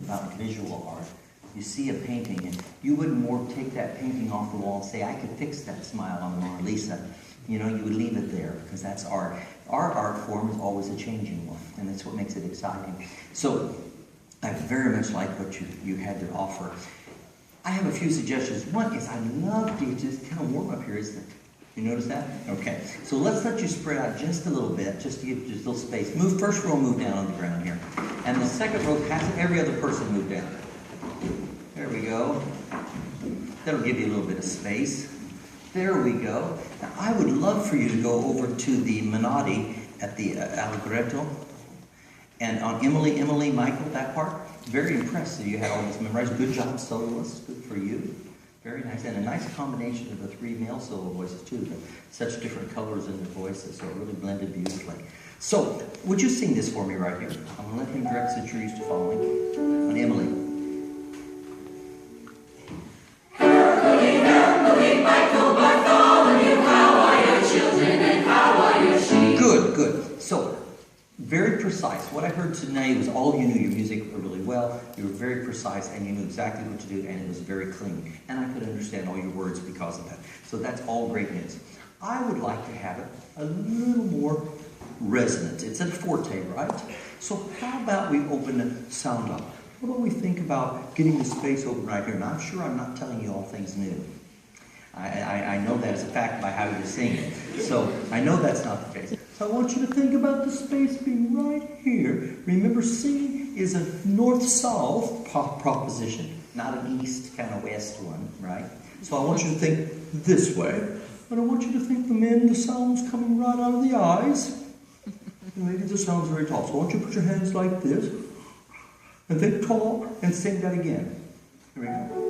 about visual art. You see a painting, and you wouldn't more take that painting off the wall and say, I could fix that smile on the Mona Lisa. You know, you would leave it there, because that's art. Our art form is always a changing one, and that's what makes it exciting. So, I very much like what you had to offer. I have a few suggestions. One is I'd love to just kind of warm up here, isn't it? You notice that? Okay. So let's let you spread out just a little bit, just to give just a little space. Move, first row, move down on the ground here. And the second row, have every other person move down. There we go. That'll give you a little bit of space. There we go. Now, I would love for you to go over to the Menotti at the Allegretto. And on Emily, Michael, that part, very impressed that you had all this memorized. Good job, soloists. Good for you. Very nice. And a nice combination of the three male solo voices, too. Such different colors in their voices, so it really blended beautifully. So, would you sing this for me right here? I'm going to let him direct since you're used to following. On Emily. Emily, Michael, Bartholomew, how are your children and how are your sheep? Good, good. So, very precise. What I heard tonight was all you knew your music really well. You were very precise and you knew exactly what to do, and it was very clean. And I could understand all your words because of that. So that's all great news. I would like to have it a little more resonant. It's a forte, right? So how about we open the sound up? What do we think about getting the space open right here? And I'm sure I'm not telling you all things new. I know that as a fact by how you sing it. So I know that's not the case. So I want you to think about the space being right here. Remember, singing is a north-south proposition, not an east kind of west one, right? So I want you to think this way. And I want you to think the sound's coming right out of the eyes. And maybe the sound's very tall. So I want you to put your hands like this. And think tall and sing that again. Here we go.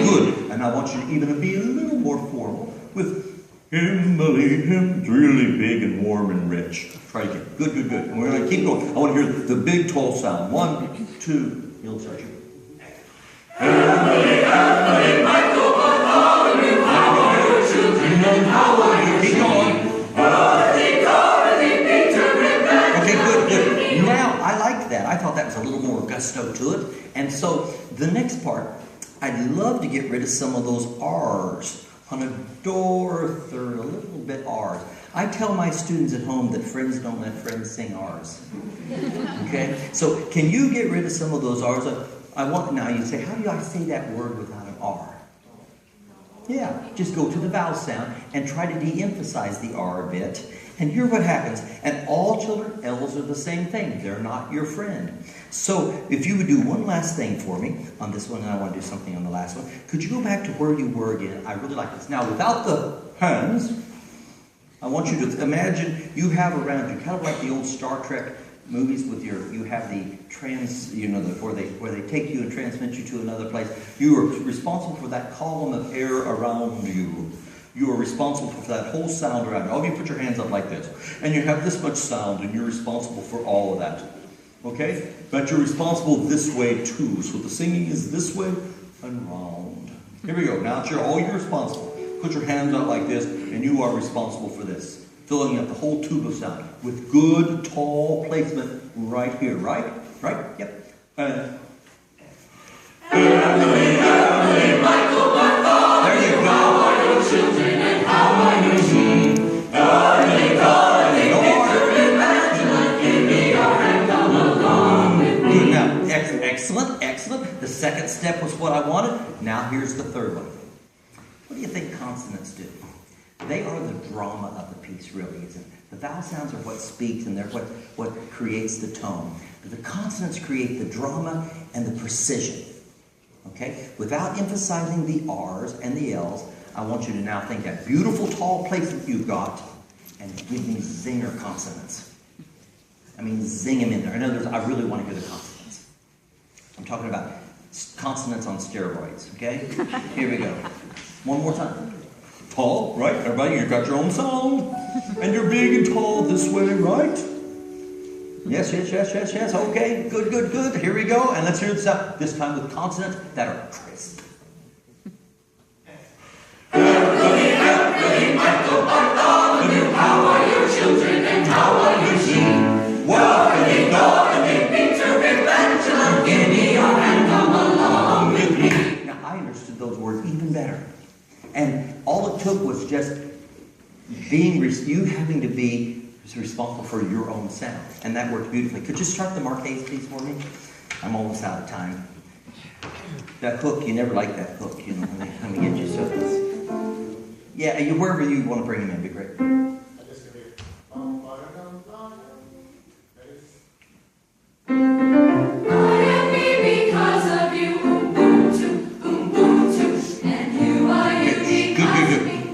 Good. And I want you to even be a little more formal with Emily, hymns really big and warm and rich. Try it again. Good, good, good. And we're going to keep going. I want to hear the big tall sound. 1, 2. You'll start you. Emily, Emily, Michael, Bartholomew, how are your children and how are your sheep? Keep going. Okay, good, good. Now, I liked that. I thought that was a little more gusto to it. And so, the next part, I'd love to get rid of some of those R's. On a door, third, a little bit R's. I tell my students at home that friends don't let friends sing R's. Okay? So, can you get rid of some of those R's? Now you say, how do I say that word without an R? Yeah, just go to the vowel sound and try to de-emphasize the R a bit. And hear what happens. And all children, L's are the same thing. They're not your friend. So, if you would do one last thing for me on this one, and I want to do something on the last one, could you go back to where you were again? I really like this. Now, without the hands, I want you to imagine you have around you, kind of like the old Star Trek movies with you have the where they take you and transmit you to another place. You are responsible for that column of air around you. You are responsible for that whole sound around you. All of you put your hands up like this. And you have this much sound, and you're responsible for all of that. Okay? But you're responsible this way too. So the singing is this way and round. Here we go. Now you're responsible. Put your hands out like this, and you are responsible for this. Filling up the whole tube of sound with good, tall placement right here. Right? Right? Yep. Emily, Michael, Bartholomew, there you go. How are your children and how are your sheep? Darling, darling, Victor and Magdalene, give me your hand, come along with me. Good. Now, excellent, excellent. The second step was what I wanted. Now here's the third one. What do you think consonants do? They are the drama of the piece, really, isn't it? The vowel sounds are what speaks, and they're what creates the tone. But the consonants create the drama and the precision. Okay? Without emphasizing the R's and the L's, I want you to now think that beautiful tall placement you've got and give me zinger consonants. I mean, zing them in there. In other words, I really want to hear the consonants. I'm talking about consonants on steroids, okay? Here we go. One more time. Tall, right? Everybody, you've got your own sound. And you're big and tall this way, right? Yes, yes, yes, yes, yes. Okay, good, good, good. Here we go. And let's hear the sound, this time with consonants that are crisp. Emily, Michael, Bartholomew, you having to be responsible for your own sound. And that worked beautifully. Could you start the Marquez piece for me? I'm almost out of time. That hook, you never like that hook, you know. Let me get you something. Yeah, wherever you want to bring him in, be great.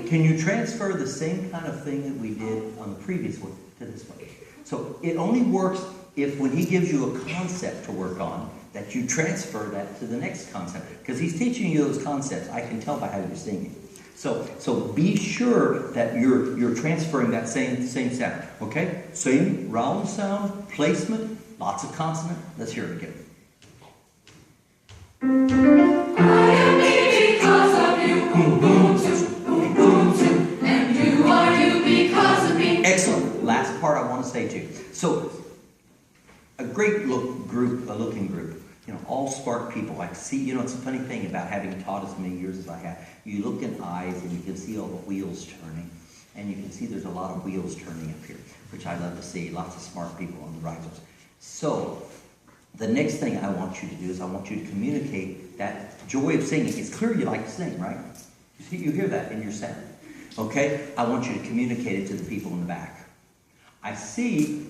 Can you transfer the same kind of thing that we did on the previous one to this one? So it only works if when he gives you a concept to work on, that you transfer that to the next concept. Because he's teaching you those concepts. I can tell by how you're singing. So be sure that you're transferring that same sound. Okay? Same round sound, placement, lots of consonant. Let's hear it again. I am me because of you. And you are you because of me. Excellent. Last part I want to say to you. So a great looking group. You know, all smart people. I see, you know, it's a funny thing about having taught as many years as I have. You look in eyes and you can see all the wheels turning. And you can see there's a lot of wheels turning up here, which I love to see. Lots of smart people on the risers. So, the next thing I want you to do is I want you to communicate that joy of singing. It's clear you like to sing, right? You hear that in your sound. Okay? I want you to communicate it to the people in the back. I see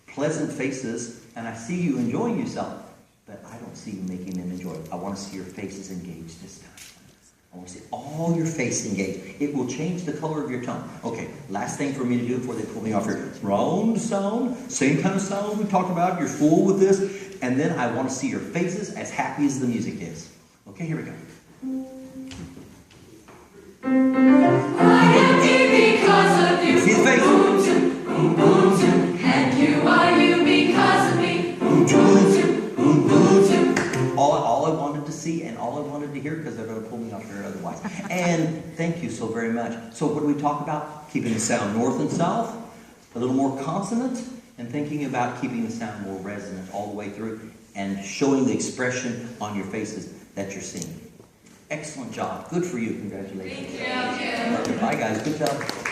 pleasant faces and I see you enjoying yourself. But I don't see you making them enjoy it. I want to see your faces engaged this time. I want to see all your face engaged. It will change the color of your tongue. Okay, last thing for me to do before they pull me off here. Round sound, same kind of sound we talked about. You're full with this. And then I want to see your faces as happy as the music is. Okay, here we go. I am here because of you. See the face? And you are you because of me. All I wanted to see and all I wanted to hear, because they're going to pull me off here otherwise. And thank you so very much. So what do we talk about? Keeping the sound north and south, a little more consonant, and thinking about keeping the sound more resonant all the way through, and showing the expression on your faces that you're seeing. Excellent job. Good for you. Congratulations. Thank you. Bye, guys. Good job.